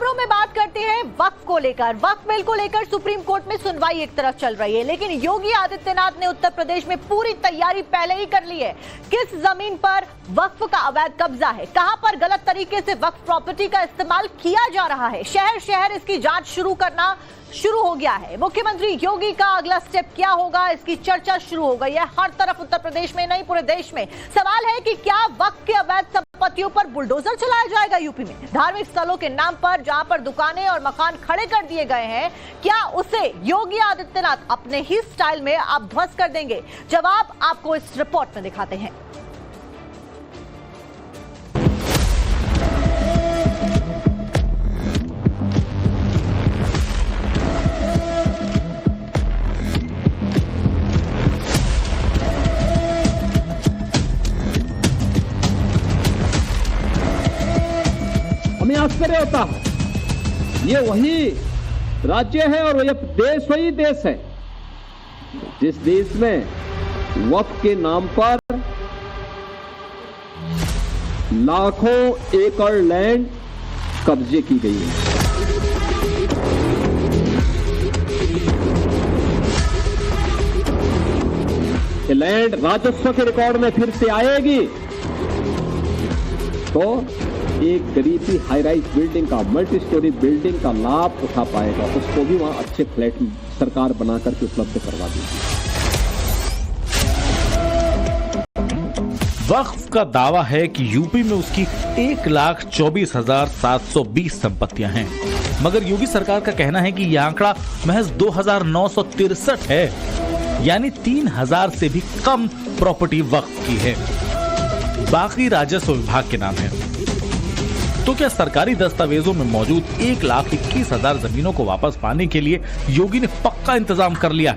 खबरों में बात करते हैं वक्फ को लेकर। वक्फ बिल को लेकर सुप्रीम कोर्ट में सुनवाई एक तरफ चल रही है, लेकिन योगी आदित्यनाथ ने उत्तर प्रदेश में पूरी तैयारी पहले ही कर ली है। किस जमीन पर वक्फ का अवैध कब्जा है, कहां पर गलत तरीके से वक्फ प्रॉपर्टी का इस्तेमाल किया जा रहा है, शहर शहर इसकी जांच शुरू हो गया है। मुख्यमंत्री योगी का अगला स्टेप क्या होगा, इसकी चर्चा शुरू हो गई है हर तरफ, उत्तर प्रदेश में नहीं पूरे देश में। सवाल है कि क्या वक्फ के अवैध संपत्तियों पर बुलडोजर चलाया जाएगा यूपी में? धार्मिक स्थलों के नाम पर जहां पर दुकानें और मकान खड़े कर दिए गए हैं, क्या उसे योगी आदित्यनाथ अपने ही स्टाइल में आप ध्वस्त कर देंगे? जवाब आपको इस रिपोर्ट में दिखाते हैं। हमें आश्चर्य होता है, ये वही राज्य है और ये देश वही देश है जिस देश में वक्फ के नाम पर लाखों एकड़ लैंड कब्जे की गई है। ये लैंड राजस्व के रिकॉर्ड में फिर से आएगी तो एक गरीबी हाई राइज बिल्डिंग का, मल्टी स्टोरी बिल्डिंग का लाभ उठा पाएगा, उसको भी वहां अच्छे फ्लैट सरकार बना करके उपलब्ध करवा देगी। वक्फ का दावा है कि यूपी में उसकी 1,24,720 संपत्तियां हैं, मगर योगी सरकार का कहना है कि यह आंकड़ा महज 2,963 है, यानी 3,000 से भी कम प्रॉपर्टी वक्फ की है, बाकी राजस्व विभाग के नाम है। तो क्या सरकारी दस्तावेजों में मौजूद 1,21,000 जमीनों को वापस पाने के लिए योगी ने पक्का इंतजाम कर लिया?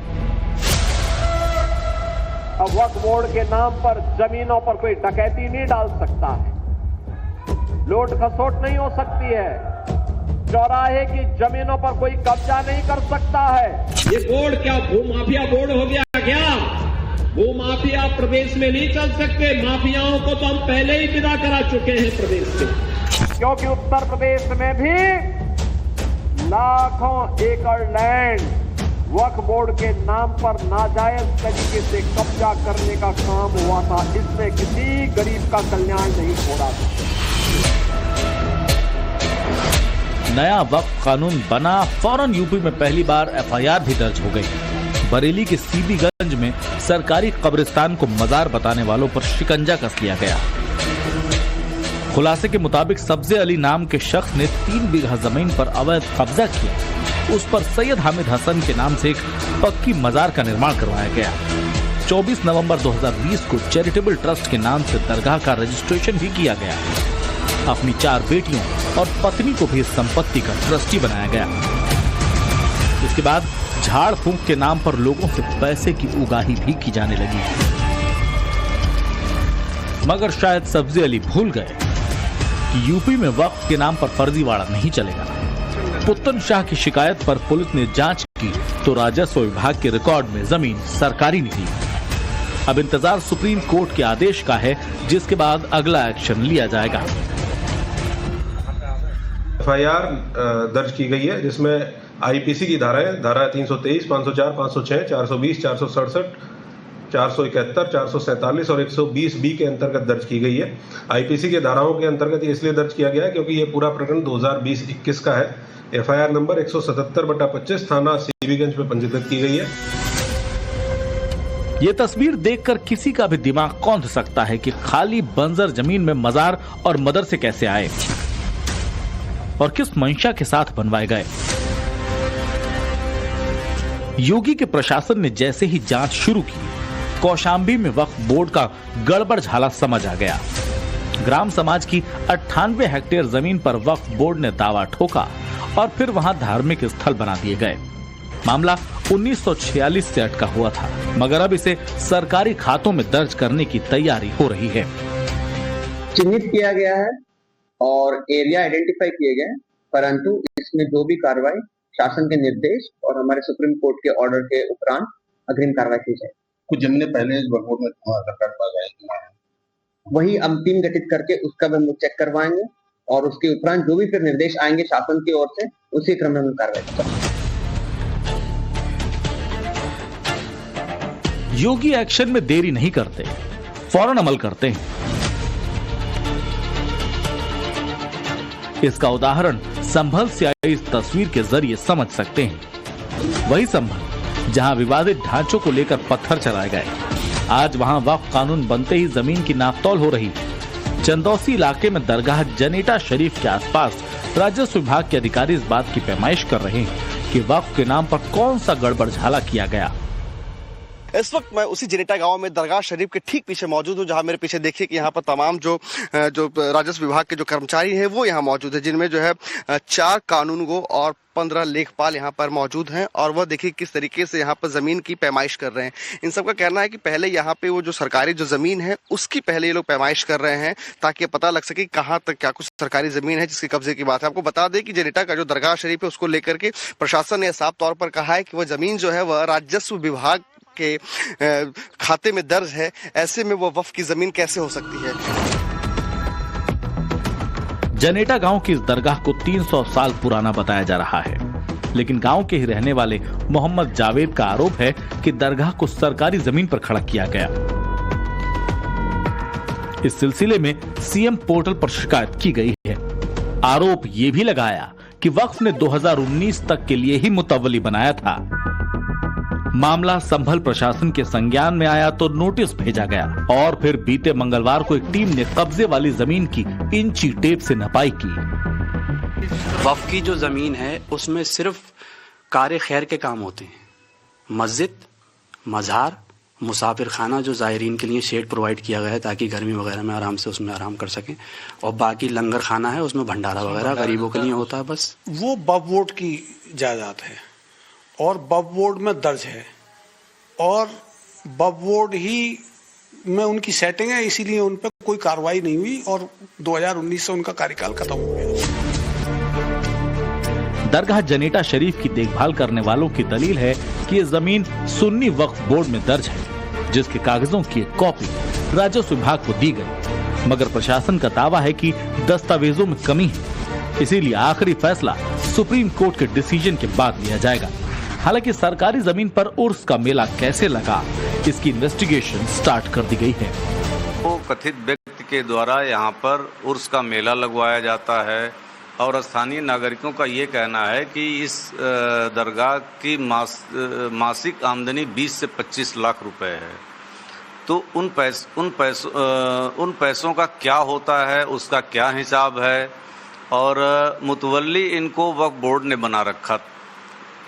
अब वक्फ बोर्ड के नाम पर जमीनों पर कोई डकैती नहीं डाल सकता है, लूट खसोट नहीं हो सकती है, चौराहे की जमीनों पर कोई कब्जा नहीं कर सकता है। ये बोर्ड क्या भूमाफिया बोर्ड हो गया क्या? भूमाफिया प्रदेश में नहीं चल सकते, माफियाओं को तो हम पहले ही विदा करा चुके हैं प्रदेश से, क्योंकि उत्तर प्रदेश में भी लाखों एकड़ लैंड वक्फ बोर्ड के नाम पर नाजायज तरीके से कब्जा करने का काम हुआ था। इसमें किसी गरीब का कल्याण नहीं हो रहा था। नया वक्फ कानून बना, फौरन यूपी में पहली बार एफआईआर भी दर्ज हो गई। बरेली के सीबीगंज में सरकारी कब्रिस्तान को मजार बताने वालों पर शिकंजा कस लिया गया। खुलासे के मुताबिक सब्जे अली नाम के शख्स ने 3 बीघा जमीन पर अवैध कब्जा किया। उस पर सैयद हामिद हसन के नाम से एक पक्की मजार का निर्माण करवाया गया। 24 नवंबर 2020 को चैरिटेबल ट्रस्ट के नाम से दरगाह का रजिस्ट्रेशन भी किया गया। अपनी 4 बेटियों और पत्नी को भी इस संपत्ति का ट्रस्टी बनाया गया। इसके बाद झाड़ फूंक के नाम पर लोगों से पैसे की उगाही भी की जाने लगी। मगर शायद सब्जे अली भूल गए कि यूपी में वक्फ के नाम पर फर्जीवाड़ा नहीं चलेगा। पुत्तन शाह की शिकायत पर पुलिस ने जांच की तो राजस्व विभाग के रिकॉर्ड में जमीन सरकारी निकली। अब इंतजार सुप्रीम कोर्ट के आदेश का है, जिसके बाद अगला एक्शन लिया जाएगा। एफआईआर दर्ज की गई है, जिसमें आईपीसी की धाराएं, धारा 323, 504, 506, 420, 467, 471, 447 और 120 बी के अंतर्गत दर्ज की गई है। आईपीसी के धाराओं के अंतर्गत ये इसलिए दर्ज किया गया है क्योंकि ये पूरा प्रकरण 2020-21 का है। एफआईआर नंबर 177/25 थाना सीबीगंज में पंजीकृत की गई है। ये तस्वीर देखकर किसी का भी दिमाग कौंध सकता है कि खाली बंजर जमीन में मजार और मदरसे कैसे आए और किस मंशा के साथ बनवाए गए। योगी के प्रशासन ने जैसे ही जांच शुरू की, कौशाम्बी में वक्फ बोर्ड का गड़बड़ झाला समझ आ गया। ग्राम समाज की 98 हेक्टेयर जमीन पर वक्फ बोर्ड ने दावा ठोका और फिर वहां धार्मिक स्थल बना दिए गए। मामला 1946 से अटका हुआ था, मगर अब इसे सरकारी खातों में दर्ज करने की तैयारी हो रही है। चिन्हित किया गया है और एरिया आइडेंटिफाई किए गए, परंतु इसमें जो भी कार्रवाई शासन के निर्देश और हमारे सुप्रीम कोर्ट के ऑर्डर के उपरांत अग्रिम कार्रवाई की जाए। कुछ जमीनें पहले वक्फ में वही अंतिम गठित करके उसका भी हम चेक करवाएंगे और उसके उपरांत जो भी फिर निर्देश आएंगे शासन की ओर से उसी क्रम में हम कार्रवाई करेंगे। योगी एक्शन में देरी नहीं करते, फौरन अमल करते हैं। इसका उदाहरण संभल से आई इस तस्वीर के जरिए समझ सकते हैं। वही संभल जहां विवादित ढांचों को लेकर पत्थर चलाए गए, आज वहां वक्फ कानून बनते ही जमीन की नापतोल हो रही है। चंदौसी इलाके में दरगाह जनेटा शरीफ के आसपास राजस्व विभाग के अधिकारी इस बात की पैमाइश कर रहे हैं कि वक्फ के नाम पर कौन सा गड़बड़ झाला किया गया। इस वक्त मैं उसी जनेटा गांव में दरगाह शरीफ के ठीक पीछे मौजूद हूं, जहां मेरे पीछे देखिए कि यहां पर तमाम जो राजस्व विभाग के जो कर्मचारी हैं वो यहां मौजूद है, जिनमें जो है 4 कानूनगो और 15 लेखपाल यहाँ पर मौजूद हैं। और वह देखिए किस तरीके से यहाँ पर ज़मीन की पैमाइश कर रहे हैं। इन सब का कहना है कि पहले यहाँ पे वो जो सरकारी जो ज़मीन है उसकी पहले ये लोग पैमाइश कर रहे हैं, ताकि पता लग सके कहाँ तक क्या कुछ सरकारी ज़मीन है जिसके कब्जे की बात है। आपको बता दें कि जनेटा का जो दरगाह शरीफ है उसको लेकर के प्रशासन ने साफ तौर पर कहा है कि वह ज़मीन जो है वह राजस्व विभाग के खाते में दर्ज है। ऐसे में वो वक्फ की जमीन कैसे हो सकती है। जनेटा गांव की इस दरगाह को 300 साल पुराना बताया जा रहा है, लेकिन गांव के ही रहने वाले मोहम्मद जावेद का आरोप है कि दरगाह को सरकारी जमीन पर खड़ा किया गया। इस सिलसिले में सीएम पोर्टल पर शिकायत की गई है। आरोप ये भी लगाया कि वक्फ ने 2019 तक के लिए ही मुतव्वली बनाया था। मामला संभल प्रशासन के संज्ञान में आया तो नोटिस भेजा गया और फिर बीते मंगलवार को एक टीम ने कब्जे वाली जमीन की इंची टेप से नपाई की। वक्फ की जो जमीन है उसमें सिर्फ कार्य खैर के काम होते हैं। मस्जिद, मज़ार, मुसाफिर खाना जो ज़ायरीन के लिए शेड प्रोवाइड किया गया है ताकि गर्मी वगैरह में आराम से उसमें आराम कर सकें, और बाकी लंगर खाना है उसमें भंडारा वगैरह गरीबों के लिए होता है बस। वो वक्फ बोर्ड की जायदाद है और वक्फ बोर्ड में दर्ज है और वक्फ बोर्ड ही में उनकी सेटिंग है, इसीलिए उन पर कोई कार्रवाई नहीं हुई और 2019 से उनका कार्यकाल खत्म हो गया। दरगाह जनेटा शरीफ की देखभाल करने वालों की दलील है कि ये जमीन सुन्नी वक्फ बोर्ड में दर्ज है, जिसके कागजों की एक कॉपी राजस्व विभाग को दी गई, मगर प्रशासन का दावा है कि दस्तावेजों में कमी है, इसीलिए आखिरी फैसला सुप्रीम कोर्ट के डिसीजन के बाद लिया जाएगा। हालांकि सरकारी जमीन पर उर्स का मेला कैसे लगा, इसकी इन्वेस्टिगेशन स्टार्ट कर दी गई है। वो कथित व्यक्ति के द्वारा यहाँ पर उर्स का मेला लगवाया जाता है और स्थानीय नागरिकों का ये कहना है कि इस दरगाह की मासिक आमदनी 20 से 25 लाख रुपए है। तो उन पैसों का क्या होता है, उसका क्या हिसाब है, और मुतवल्ली इनको वक्फ बोर्ड ने बना रखा।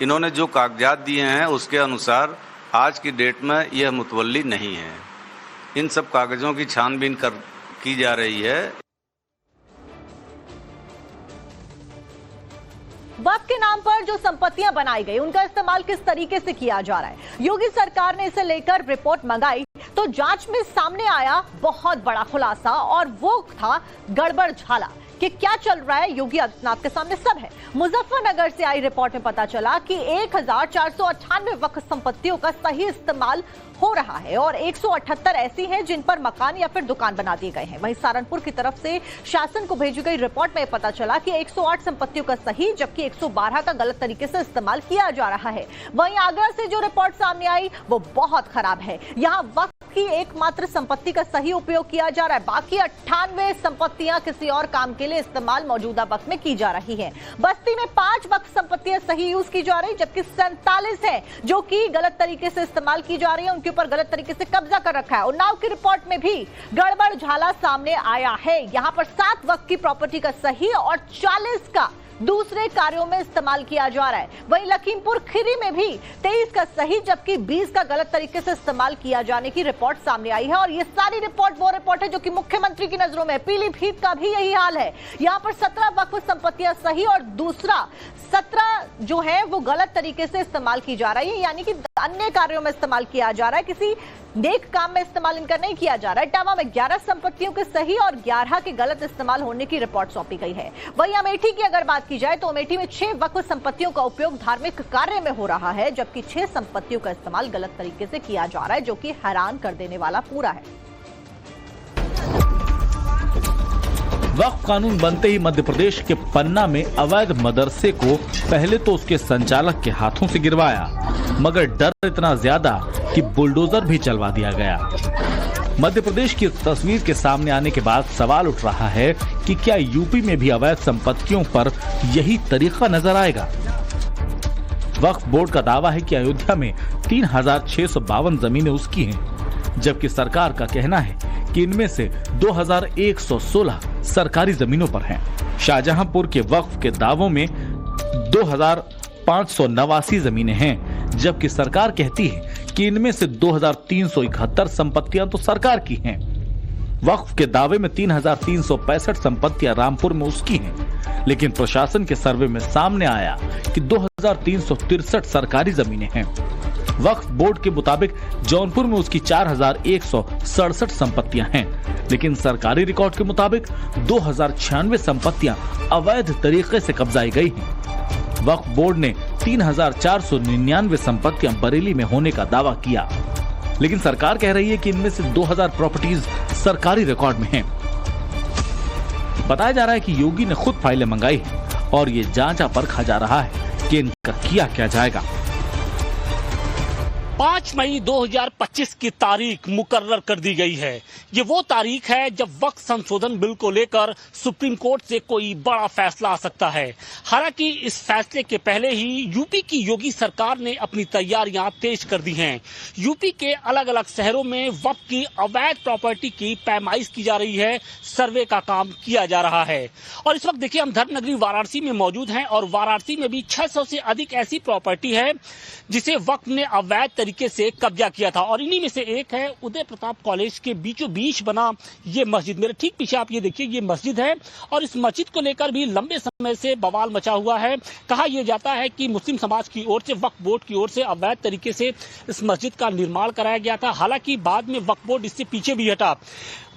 इन्होंने जो कागजात दिए हैं उसके अनुसार आज की डेट में यह मुतवल्ली नहीं है। इन सब कागजों की छानबीन की जा रही है। वक्फ के नाम पर जो संपत्तियां बनाई गई उनका इस्तेमाल किस तरीके से किया जा रहा है, योगी सरकार ने इसे लेकर रिपोर्ट मंगाई तो जांच में सामने आया बहुत बड़ा खुलासा, और वो था गड़बड़ झाला। कि क्या चल रहा है योगी आदित्यनाथ के सामने सब है। मुजफ्फरनगर से आई रिपोर्ट में पता चला कि 1498 वक्फ संपत्तियों का सही इस्तेमाल हो रहा है और 178 ऐसी हैं जिन पर मकान या फिर दुकान बना दिए गए हैं। वहीं सहारनपुर की तरफ से शासन को भेजी गई रिपोर्ट में पता चला कि 108 संपत्तियों का सही जबकि 112 का गलत तरीके से इस्तेमाल किया जा रहा है। वहीं आगरा से जो रिपोर्ट सामने आई वो बहुत खराब है। यहाँ वक्फ की एकमात्र संपत्ति का सही उपयोग किया जा रहा है, बाकी 98 संपत्तियां किसी और काम के लिए इस्तेमाल मौजूदा वक्त में की जा रही है। बस्ती में 5 वक्फ संपत्तियां सही यूज की जा रही जबकि 47 है जो कि गलत तरीके से इस्तेमाल की जा रही है, उनके ऊपर गलत तरीके से कब्जा कर रखा है। उन्नाव की रिपोर्ट में भी गड़बड़ झाला सामने आया है। यहां पर 7 वक्फ की प्रॉपर्टी का सही और 40 का दूसरे कार्यों में इस्तेमाल किया जा रहा है। वहीं लखीमपुर खीरी में भी 23 का सही जबकि 20 का गलत तरीके से इस्तेमाल किया जाने की रिपोर्ट सामने आई है। और ये सारी रिपोर्ट वो रिपोर्ट है जो कि मुख्यमंत्री की नजरों में। पीलीभीत का भी यही हाल है। यहाँ पर 17 वक्फ संपत्तियां सही और दूसरा 17 जो है वो गलत तरीके से इस्तेमाल की जा रही है, यानी कि अन्य कार्यों में इस्तेमाल किया जा रहा है, किसी नेक काम में इस्तेमाल इनका नहीं किया जा रहा है। इटावा में 11 संपत्तियों के सही और 11 के गलत इस्तेमाल होने की रिपोर्ट सौंपी गई है। वहीं अमेठी की अगर बात की जाए तो अमेठी में 6 वक्फ संपत्तियों का उपयोग धार्मिक कार्य में हो रहा है जबकि 6 संपत्तियों का इस्तेमाल गलत तरीके से किया जा रहा है, जो कि हैरान कर देने वाला पूरा है। वक्फ कानून बनते ही मध्य प्रदेश के पन्ना में अवैध मदरसे को पहले तो उसके संचालक के हाथों से गिरवाया, मगर डर इतना ज्यादा कि बुलडोजर भी चलवा दिया गया। मध्य प्रदेश की तस्वीर के सामने आने के बाद सवाल उठ रहा है कि क्या यूपी में भी अवैध संपत्तियों पर यही तरीका नजर आएगा। वक्फ बोर्ड का दावा है कि अयोध्या में 3652 जमीनें उसकी हैं, जबकि सरकार का कहना है कि इनमें से 2116 सरकारी जमीनों पर हैं। शाहजहांपुर के वक्फ के दावों में 2589 जमीनें हैं, जबकि सरकार कहती है कि इनमें से 2371 संपत्तियां तो सरकार की हैं। वक्फ के दावे में 3365 संपत्तियां रामपुर में उसकी हैं, लेकिन प्रशासन के सर्वे में सामने आया कि 2363 सरकारी जमीनें हैं। वक्फ बोर्ड के मुताबिक जौनपुर में उसकी 4167 संपत्तियां हैं, लेकिन सरकारी रिकॉर्ड के मुताबिक 2096 संपत्तियां अवैध तरीके से कब्जाई गई हैं। वक्फ बोर्ड ने 3499 संपत्तियां बरेली में होने का दावा किया, लेकिन सरकार कह रही है कि इनमें से 2000 प्रॉपर्टीज सरकारी रिकॉर्ड में हैं। बताया जा रहा है कि योगी ने खुद फाइलें मंगाई हैं और ये जांचा परखा जा रहा है कि इनका किया क्या जाएगा। 5 मई 2025 की तारीख मुकर्रर कर दी गई है। ये वो तारीख है जब वक्फ संशोधन बिल को लेकर सुप्रीम कोर्ट से कोई बड़ा फैसला आ सकता है। हालांकि इस फैसले के पहले ही यूपी की योगी सरकार ने अपनी तैयारियां तेज कर दी हैं। यूपी के अलग अलग शहरों में वक्फ की अवैध प्रॉपर्टी की पैमाइश की जा रही है, सर्वे का काम किया जा रहा है। और इस वक्त देखिए हम धर्मनगरी वाराणसी में मौजूद हैं और वाराणसी में भी 600 से अधिक ऐसी प्रॉपर्टी है जिसे वक्फ ने अवैध तरीके से कब्जा किया था, और इन्हीं में से एक है उदय प्रताप कॉलेज के बीचों बीच बना ये मस्जिद। मेरे ठीक पीछे आप ये देखिए, ये मस्जिद है और इस मस्जिद को लेकर भी लंबे समय से बवाल मचा हुआ है। कहा यह जाता है कि मुस्लिम समाज की ओर से, वक्फ बोर्ड की ओर से अवैध तरीके से इस मस्जिद का निर्माण कराया गया था। हालांकि बाद में वक्फ बोर्ड इससे पीछे भी हटा,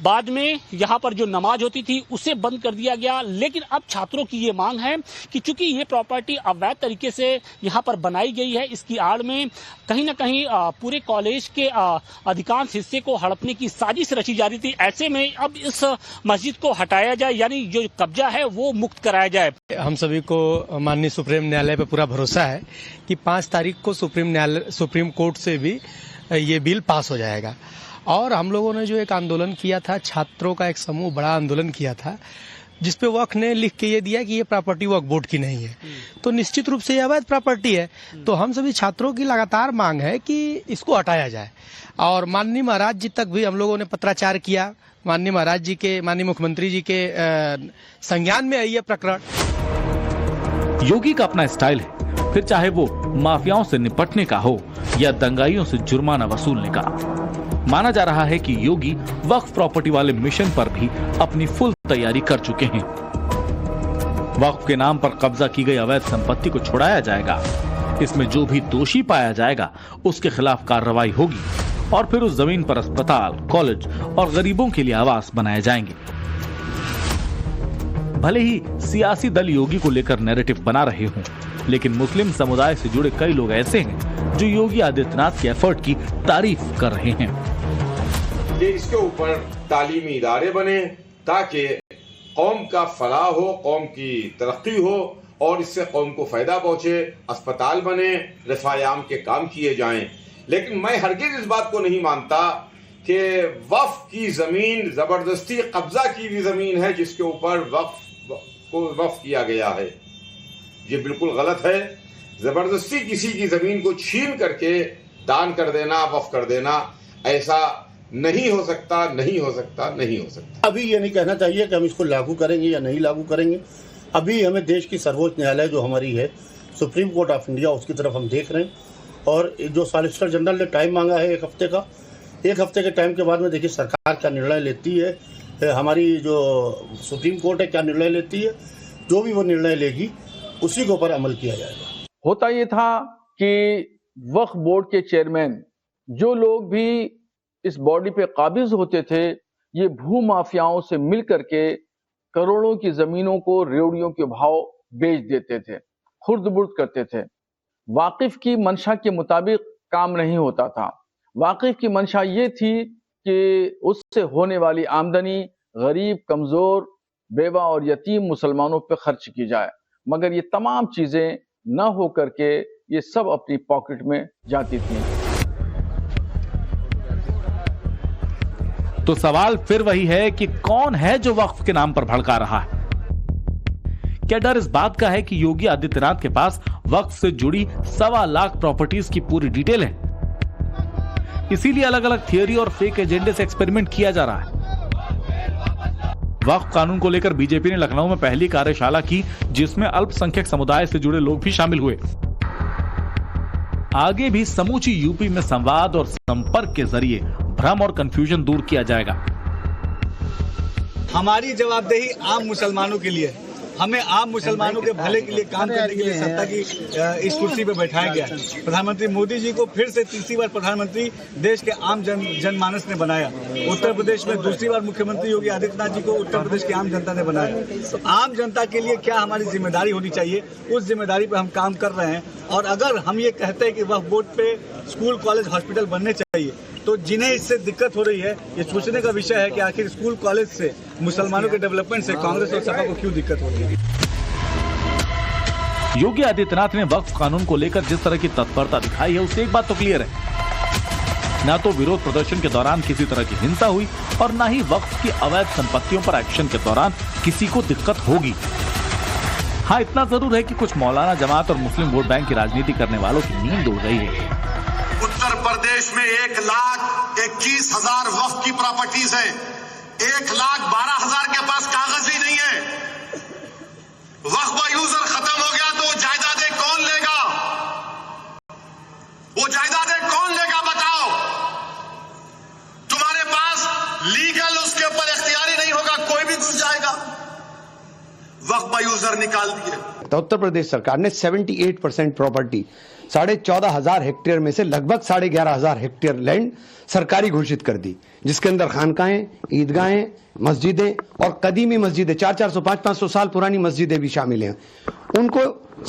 बाद में यहाँ पर जो नमाज होती थी उसे बंद कर दिया गया। लेकिन अब छात्रों की ये मांग है कि चूंकि ये प्रॉपर्टी अवैध तरीके से यहाँ पर बनाई गई है, इसकी आड़ में कहीं ना कहीं पूरे कॉलेज के अधिकांश हिस्से को हड़पने की साजिश रची जा रही थी। ऐसे में अब इस मस्जिद को हटाया जाए, यानी जो कब्जा है वो मुक्त कराया जाए। हम सभी को माननीय सुप्रीम न्यायालय पर पूरा भरोसा है कि 5 तारीख को सुप्रीम कोर्ट से भी ये बिल पास हो जाएगा। और हम लोगों ने जो एक आंदोलन किया था, छात्रों का एक समूह बड़ा आंदोलन किया था, जिसपे वक्फ ने लिख के ये दिया कि ये प्रॉपर्टी वक्फ बोर्ड की नहीं है, तो निश्चित रूप से ये अवैध प्रॉपर्टी है। तो हम सभी छात्रों की लगातार मांग है कि इसको हटाया जाए। और माननीय महाराज जी तक भी हम लोगों ने पत्राचार किया। माननीय महाराज जी के, माननीय मुख्यमंत्री जी के संज्ञान में आई ये प्रकरण। योगी का अपना स्टाइल है, फिर चाहे वो माफियाओं से निपटने का हो या दंगाइयों से जुर्माना वसूलने का। माना जा रहा है कि योगी वक्फ प्रॉपर्टी वाले मिशन पर भी अपनी फुल तैयारी कर चुके हैं। वक्फ के नाम पर कब्जा की गई अवैध संपत्ति को छुड़ाया जाएगा। इसमें जो भी दोषी पाया जाएगा उसके खिलाफ कार्रवाई होगी और फिर उस जमीन पर अस्पताल, कॉलेज और गरीबों के लिए आवास बनाए जाएंगे। भले ही सियासी दल योगी को लेकर नैरेटिव बना रहे हों, लेकिन मुस्लिम समुदाय से जुड़े कई लोग ऐसे हैं जो योगी आदित्यनाथ के एफर्ट की तारीफ कर रहे हैं कि इसके ऊपर तालीमी इदारे बने ताकि कौम का फलाह हो, कौम की तरक्की हो और इससे कौम को फायदा पहुंचे। अस्पताल बने, रफ़ायाम के काम किए जाएं। लेकिन मैं हरगिज इस बात को नहीं मानता कि वक्फ की जमीन जबरदस्ती कब्जा की हुई जमीन है जिसके ऊपर वक्फ किया गया है। ये बिल्कुल गलत है। जबरदस्ती किसी की जमीन को छीन करके दान कर देना, वक्फ कर देना, ऐसा नहीं हो सकता, नहीं हो सकता, नहीं हो सकता। अभी ये नहीं कहना चाहिए कि हम इसको लागू करेंगे या नहीं लागू करेंगे। अभी हमें देश की सर्वोच्च न्यायालय जो हमारी है, सुप्रीम कोर्ट ऑफ इंडिया, उसकी तरफ हम देख रहे हैं। और जो सॉलिसिटर जनरल ने टाइम मांगा है 1 हफ्ते का, 1 हफ्ते के टाइम के बाद में देखिए सरकार क्या निर्णय लेती है, हमारी जो सुप्रीम कोर्ट है क्या निर्णय लेती है। जो भी वो निर्णय लेगी उसी के ऊपर अमल किया जाएगा। होता ये था कि वक्फ बोर्ड के चेयरमैन, जो लोग भी इस बॉडी पे काबिज होते थे, ये भू माफियाओं से मिल करके करोड़ों की जमीनों को रेवड़ियों के भाव बेच देते थे, खुर्द-बुर्द करते थे। वाकिफ की मंशा के मुताबिक काम नहीं होता था। वाकिफ की मंशा ये थी कि उससे होने वाली आमदनी गरीब, कमजोर बेवा और यतीम मुसलमानों पर खर्च की जाए, मगर ये तमाम चीजें न हो करके ये सब अपनी पॉकेट में जाती थी। तो सवाल फिर वही है कि कौन है जो वक्फ के नाम पर भड़का रहा है? क्या डर इस बात का है कि योगी आदित्यनाथ के पास वक्फ से जुड़ी 1.25 लाख प्रॉपर्टीज की पूरी डिटेल है? इसीलिए अलग अलग थियोरी और फेक एजेंडे से एक्सपेरिमेंट किया जा रहा है। वक्फ कानून को लेकर बीजेपी ने लखनऊ में पहली कार्यशाला की, जिसमें अल्पसंख्यक समुदाय से जुड़े लोग भी शामिल हुए। आगे भी समूची यूपी में संवाद और संपर्क के जरिए भ्रम और कंफ्यूजन दूर किया जाएगा। हमारी जवाबदेही आम मुसलमानों के लिए, हमें आम मुसलमानों के भले के लिए काम करने के लिए सत्ता की इस कुर्सी पर बैठाया गया। प्रधानमंत्री मोदी जी को फिर से तीसरी बार प्रधानमंत्री देश के आम जनमानस ने बनाया। उत्तर प्रदेश में दूसरी बार मुख्यमंत्री योगी आदित्यनाथ जी को उत्तर प्रदेश की आम जनता ने बनाया। तो आम जनता के लिए क्या हमारी जिम्मेदारी होनी चाहिए, उस जिम्मेदारी पर हम काम कर रहे हैं। और अगर हम ये कहते हैं कि वक्फ बोर्ड पे स्कूल, कॉलेज, हॉस्पिटल बनने चाहिए, तो जिन्हें इससे दिक्कत हो रही है, ये सोचने का विषय है कि आखिर स्कूल, कॉलेज से, मुसलमानों के डेवलपमेंट से कांग्रेस और सपा को क्यों दिक्कत हो रही है। योगी आदित्यनाथ ने वक्फ कानून को लेकर जिस तरह की तत्परता दिखाई है, उससे एक बात तो क्लियर है, ना तो विरोध प्रदर्शन के दौरान किसी तरह की हिंसा हुई और ना ही वक्फ की अवैध संपत्तियों पर एक्शन के दौरान किसी को दिक्कत होगी। हाँ, इतना जरूर है कि कुछ मौलाना जमात और मुस्लिम वोट बैंक की राजनीति करने वालों की नींद उड़ गई है। उत्तर प्रदेश में 1,21,000 वक्फ की प्रॉपर्टीज है। 1,12,000 के पास कागज ही नहीं है। वक्फ का यूजर खत्म हो गया तो जायदादें कौन लेगा? वो जायदादें कौन लेगा बताओ? तुम्हारे पास लीगल उसके ऊपर इख्तियारी नहीं होगा, कोई भी घुस जाएगा। वक्फ का यूजर निकाल दिए। तो उत्तर प्रदेश सरकार ने 78% प्रॉपर्टी 14,500 हेक्टेयर में से लगभग 11,500 हेक्टेयर लैंड सरकारी घोषित कर दी, जिसके अंदर खानकाहें, ईदगाहें, मस्जिदें और कदीमी मस्जिदें 400, 500 साल पुरानी मस्जिदें भी शामिल हैं, उनको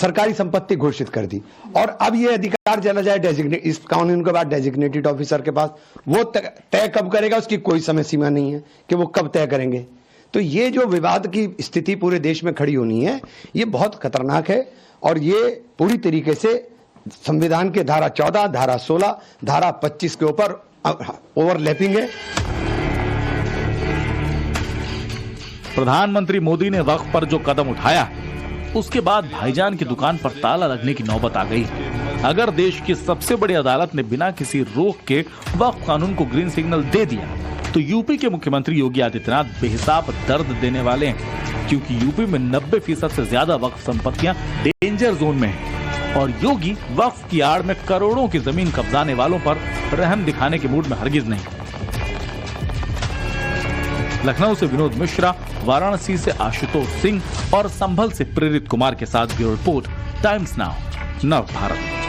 सरकारी संपत्ति घोषित कर दी। और अब ये अधिकार चला जाए डेजिग्नेट, इस कानून के बाद डेजिग्नेटेड ऑफिसर के पास। वो तय कब करेगा उसकी कोई समय सीमा नहीं है कि वो कब तय करेंगे। तो ये जो विवाद की स्थिति पूरे देश में खड़ी होनी है, ये बहुत खतरनाक है और ये पूरी तरीके से संविधान के धारा 14, धारा 16, धारा 25 के ऊपर ओवरलैपिंग है। प्रधानमंत्री मोदी ने वक्फ पर जो कदम उठाया, उसके बाद भाईजान की दुकान पर ताला लगने की नौबत आ गई। अगर देश की सबसे बड़ी अदालत ने बिना किसी रोक के वक्फ कानून को ग्रीन सिग्नल दे दिया, तो यूपी के मुख्यमंत्री योगी आदित्यनाथ बेहिसाब दर्द देने वाले हैं, क्योंकि यूपी में 90% से ज्यादा वक्फ संपत्तियां डेंजर जोन में हैं और योगी वक्फ की आड़ में करोड़ों की जमीन कब्जाने वालों पर रहम दिखाने के मूड में हरगिज नहीं। लखनऊ से विनोद मिश्रा, वाराणसी से आशुतोष सिंह और संभल से प्रेरित कुमार के साथ ब्यूरो रिपोर्ट, टाइम्स नाउ, नव भारत।